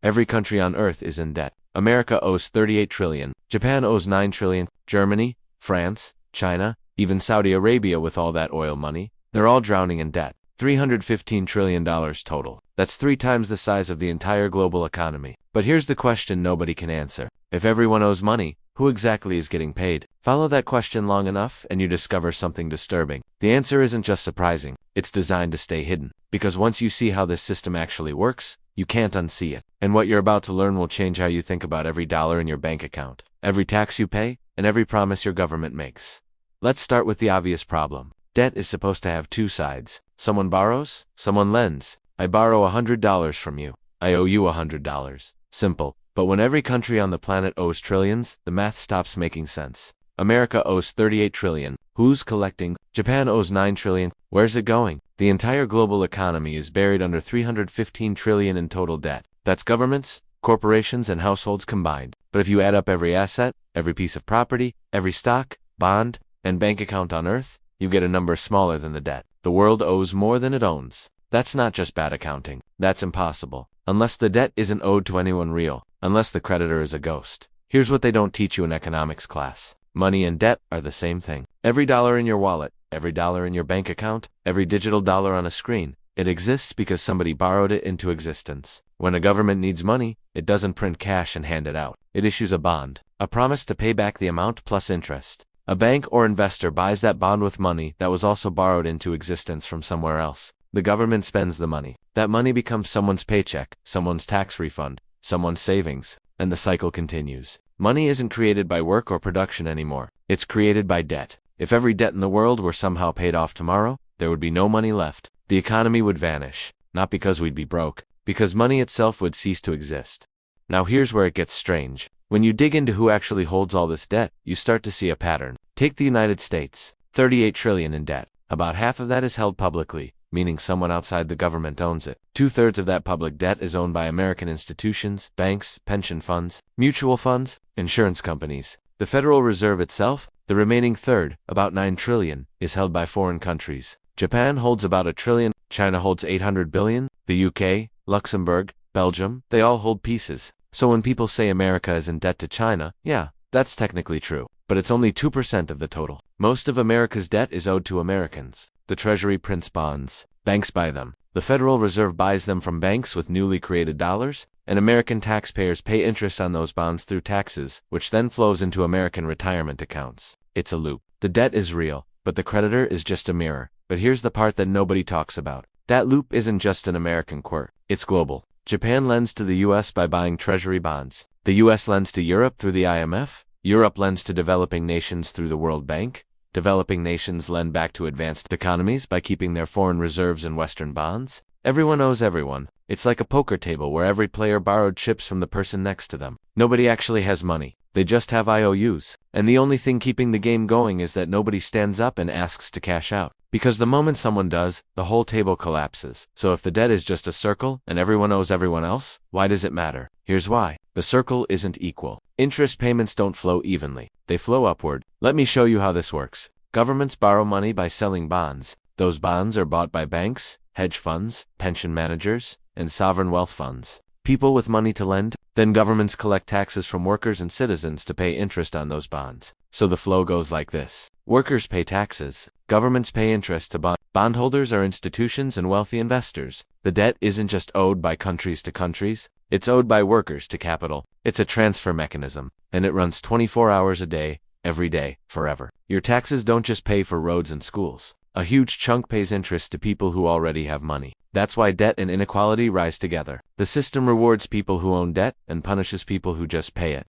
Every country on Earth is in debt. America owes 38 trillion, Japan owes 9 trillion, Germany, France, China, even Saudi Arabia with all that oil money, they're all drowning in debt. $315 trillion total. That's 3 times the size of the entire global economy. But here's the question nobody can answer. If everyone owes money, who exactly is getting paid? Follow that question long enough and you discover something disturbing. The answer isn't just surprising, it's designed to stay hidden. Because once you see how this system actually works, you can't unsee it. And what you're about to learn will change how you think about every dollar in your bank account, every tax you pay, and every promise your government makes. Let's start with the obvious problem. Debt is supposed to have 2 sides. Someone borrows, someone lends. I borrow $100 from you. I owe you $100. Simple. But when every country on the planet owes trillions, the math stops making sense. America owes 38 trillion. Who's collecting? Japan owes 9 trillion. Where's it going? The entire global economy is buried under 315 trillion in total debt. That's governments, corporations, and households combined. But if you add up every asset, every piece of property, every stock, bond, and bank account on Earth, you get a number smaller than the debt. The world owes more than it owns. That's not just bad accounting. That's impossible. Unless the debt isn't owed to anyone real. Unless the creditor is a ghost. Here's what they don't teach you in economics class. Money and debt are the same thing. Every dollar in your wallet, every dollar in your bank account, every digital dollar on a screen, it exists because somebody borrowed it into existence. When a government needs money, it doesn't print cash and hand it out. It issues a bond, a promise to pay back the amount plus interest. A bank or investor buys that bond with money that was also borrowed into existence from somewhere else. The government spends the money. That money becomes someone's paycheck, someone's tax refund, someone's savings, and the cycle continues. Money isn't created by work or production anymore. It's created by debt. If every debt in the world were somehow paid off tomorrow, there would be no money left. The economy would vanish. Not because we'd be broke, because money itself would cease to exist. Now here's where it gets strange. When you dig into who actually holds all this debt, you start to see a pattern. Take the United States. 38 trillion in debt. About half of that is held publicly, meaning someone outside the government owns it. 2/3 of that public debt is owned by American institutions, banks, pension funds, mutual funds, insurance companies. The Federal Reserve itself, the remaining third, about 9 trillion, is held by foreign countries. Japan holds about 1 trillion, China holds 800 billion, the UK, Luxembourg, Belgium, they all hold pieces. So when people say America is in debt to China, yeah, that's technically true. But it's only 2% of the total. Most of America's debt is owed to Americans. The Treasury prints bonds. Banks buy them. The Federal Reserve buys them from banks with newly created dollars, and American taxpayers pay interest on those bonds through taxes, which then flows into American retirement accounts. It's a loop. The debt is real, but the creditor is just a mirror. But here's the part that nobody talks about. That loop isn't just an American quirk. It's global. Japan lends to the US by buying treasury bonds. The US lends to Europe through the IMF. Europe lends to developing nations through the World Bank. Developing nations lend back to advanced economies by keeping their foreign reserves in Western bonds. Everyone owes everyone. It's like a poker table where every player borrowed chips from the person next to them. Nobody actually has money. They just have IOUs. And the only thing keeping the game going is that nobody stands up and asks to cash out. Because the moment someone does, the whole table collapses. So if the debt is just a circle and everyone owes everyone else, why does it matter? Here's why. The circle isn't equal. Interest payments don't flow evenly. They flow upward. Let me show you how this works. Governments borrow money by selling bonds. Those bonds are bought by banks, hedge funds, pension managers, and sovereign wealth funds. People with money to lend, then governments collect taxes from workers and citizens to pay interest on those bonds. So the flow goes like this. Workers pay taxes. Governments pay interest to bondholders are institutions and wealthy investors. The debt isn't just owed by countries to countries. It's owed by workers to capital. It's a transfer mechanism, and it runs 24 hours a day, every day, forever. Your taxes don't just pay for roads and schools. A huge chunk pays interest to people who already have money. That's why debt and inequality rise together. The system rewards people who own debt and punishes people who just pay it.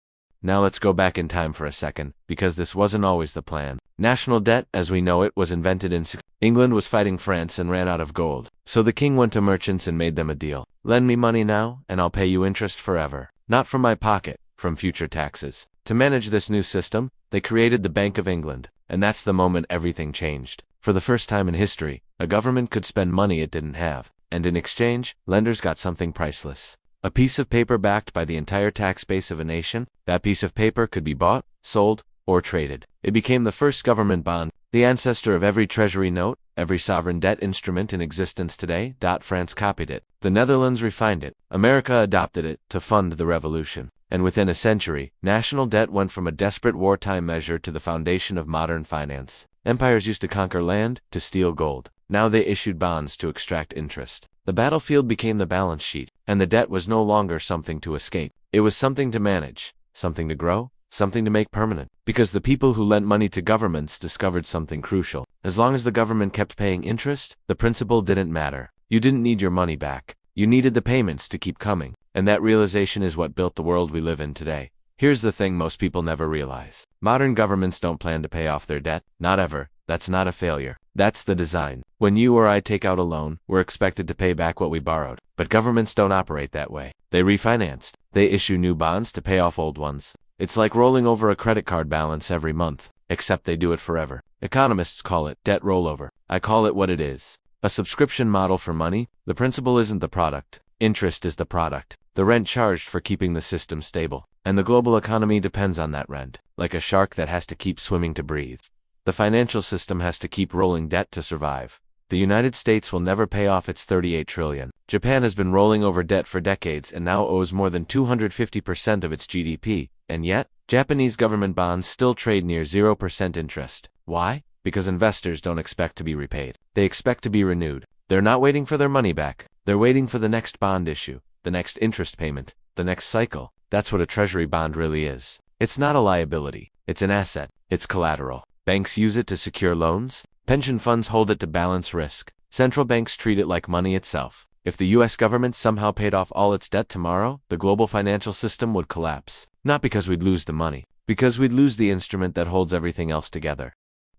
Now let's go back in time for a second, because this wasn't always the plan. National debt, as we know it, was invented in England was fighting France and ran out of gold. So the king went to merchants and made them a deal. Lend me money now, and I'll pay you interest forever. Not from my pocket, from future taxes. To manage this new system, they created the Bank of England, and that's the moment everything changed. For the first time in history, a government could spend money it didn't have, and in exchange, lenders got something priceless. A piece of paper backed by the entire tax base of a nation. That piece of paper could be bought, sold, or traded. It became the first government bond, the ancestor of every treasury note, every sovereign debt instrument in existence today. France copied it. The Netherlands refined it. America adopted it to fund the revolution. And within a century, national debt went from a desperate wartime measure to the foundation of modern finance. Empires used to conquer land, to steal gold. Now they issued bonds to extract interest. The battlefield became the balance sheet, and the debt was no longer something to escape. It was something to manage, something to grow, something to make permanent. Because the people who lent money to governments discovered something crucial. As long as the government kept paying interest, the principal didn't matter. You didn't need your money back. You needed the payments to keep coming. And that realization is what built the world we live in today. Here's the thing most people never realize. Modern governments don't plan to pay off their debt. Not ever. That's not a failure. That's the design. When you or I take out a loan, we're expected to pay back what we borrowed. But governments don't operate that way. They refinanced. They issue new bonds to pay off old ones. It's like rolling over a credit card balance every month, except they do it forever. Economists call it debt rollover. I call it what it is. A subscription model for money. The principal isn't the product. Interest is the product. The rent charged for keeping the system stable. And the global economy depends on that rent, like a shark that has to keep swimming to breathe. The financial system has to keep rolling debt to survive. The United States will never pay off its $38 trillion. Japan has been rolling over debt for decades and now owes more than 250% of its GDP. And yet, Japanese government bonds still trade near 0% interest. Why? Because investors don't expect to be repaid. They expect to be renewed. They're not waiting for their money back. They're waiting for the next bond issue, the next interest payment, the next cycle. That's what a treasury bond really is. It's not a liability. It's an asset. It's collateral. Banks use it to secure loans. Pension funds hold it to balance risk. Central banks treat it like money itself. If the US government somehow paid off all its debt tomorrow, the global financial system would collapse. Not because we'd lose the money, because we'd lose the instrument that holds everything else together.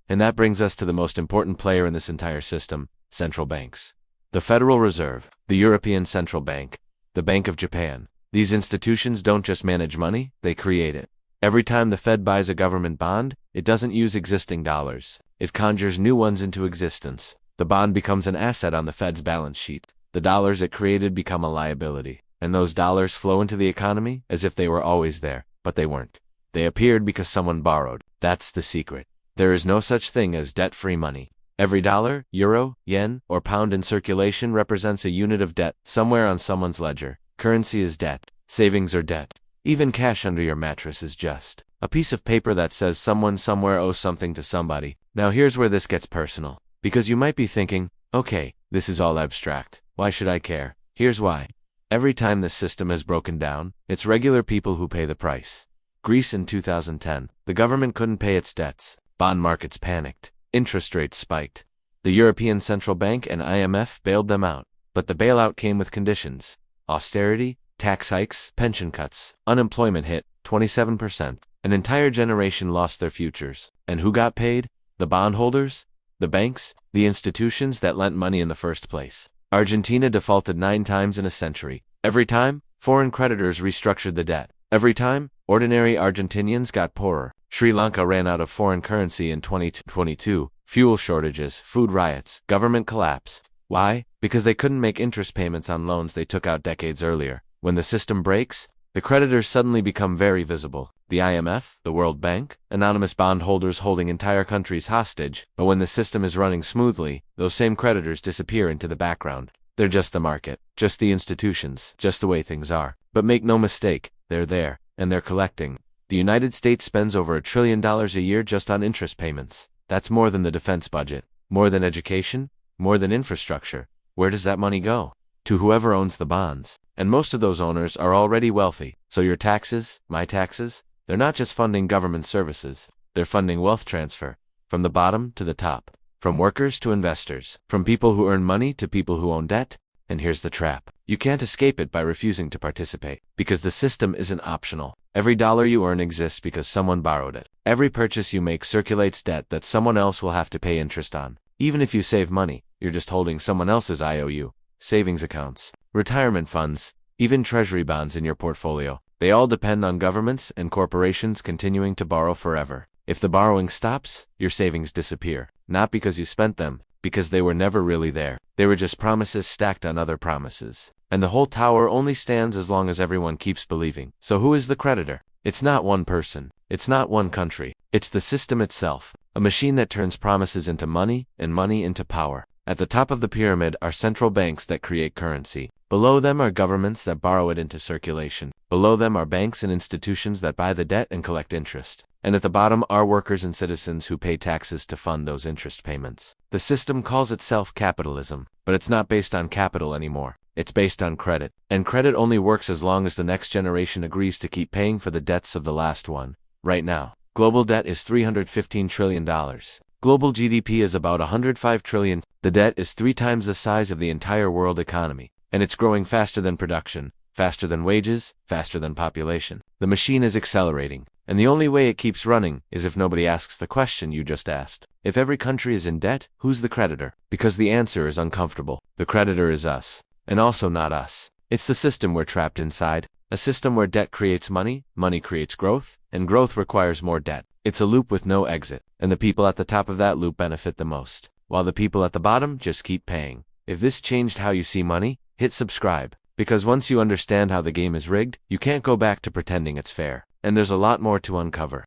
And that brings us to the most important player in this entire system, central banks. The Federal Reserve, the European Central Bank, the Bank of Japan. These institutions don't just manage money, they create it. Every time the Fed buys a government bond, it doesn't use existing dollars. It conjures new ones into existence. The bond becomes an asset on the Fed's balance sheet. The dollars it created become a liability. And those dollars flow into the economy as if they were always there, but they weren't. They appeared because someone borrowed. That's the secret. There is no such thing as debt-free money. Every dollar, euro, yen, or pound in circulation represents a unit of debt somewhere on someone's ledger. Currency is debt. Savings are debt. Even cash under your mattress is just a piece of paper that says someone somewhere owes something to somebody. Now here's where this gets personal. Because you might be thinking, okay, this is all abstract. Why should I care? Here's why. Every time this system is broken down, it's regular people who pay the price. Greece in 2010. The government couldn't pay its debts. Bond markets panicked. Interest rates spiked. The European Central Bank and IMF bailed them out. But the bailout came with conditions. Austerity, tax hikes, pension cuts, unemployment hit 27%. An entire generation lost their futures. And who got paid? The bondholders? The banks? The institutions that lent money in the first place. Argentina defaulted 9 times in a century. Every time, foreign creditors restructured the debt. Every time, ordinary Argentinians got poorer. Sri Lanka ran out of foreign currency in 2022. Fuel shortages, food riots, government collapse. Why? Because they couldn't make interest payments on loans they took out decades earlier. When the system breaks, the creditors suddenly become very visible. The IMF, the World Bank, anonymous bondholders holding entire countries hostage. But when the system is running smoothly, those same creditors disappear into the background. They're just the market, just the institutions, just the way things are. But make no mistake, they're there, and they're collecting. The United States spends over $1 trillion a year just on interest payments. That's more than the defense budget, more than education, more than infrastructure. Where does that money go? To whoever owns the bonds. And most of those owners are already wealthy. So your taxes, my taxes, they're not just funding government services. They're funding wealth transfer. From the bottom to the top. From workers to investors. From people who earn money to people who own debt. And here's the trap. You can't escape it by refusing to participate. Because the system isn't optional. Every dollar you earn exists because someone borrowed it. Every purchase you make circulates debt that someone else will have to pay interest on. Even if you save money, you're just holding someone else's IOU. Savings accounts, retirement funds, even treasury bonds in your portfolio. They all depend on governments and corporations continuing to borrow forever. If the borrowing stops, your savings disappear. Not because you spent them, because they were never really there. They were just promises stacked on other promises. And the whole tower only stands as long as everyone keeps believing. So who is the creditor? It's not one person. It's not one country. It's the system itself, a machine that turns promises into money and money into power. At the top of the pyramid are central banks that create currency. Below them are governments that borrow it into circulation. Below them are banks and institutions that buy the debt and collect interest. And at the bottom are workers and citizens who pay taxes to fund those interest payments. The system calls itself capitalism, but it's not based on capital anymore. It's based on credit. And credit only works as long as the next generation agrees to keep paying for the debts of the last one. Right now, global debt is $315 trillion. Global GDP is about $105 trillion. The debt is 3 times the size of the entire world economy, and it's growing faster than production, faster than wages, faster than population. The machine is accelerating, and the only way it keeps running is if nobody asks the question you just asked. If every country is in debt, who's the creditor? Because the answer is uncomfortable. The creditor is us, and also not us. It's the system we're trapped inside, a system where debt creates money, money creates growth, and growth requires more debt. It's a loop with no exit, and the people at the top of that loop benefit the most, while the people at the bottom just keep paying. If this changed how you see money, hit subscribe, because once you understand how the game is rigged, you can't go back to pretending it's fair. And there's a lot more to uncover.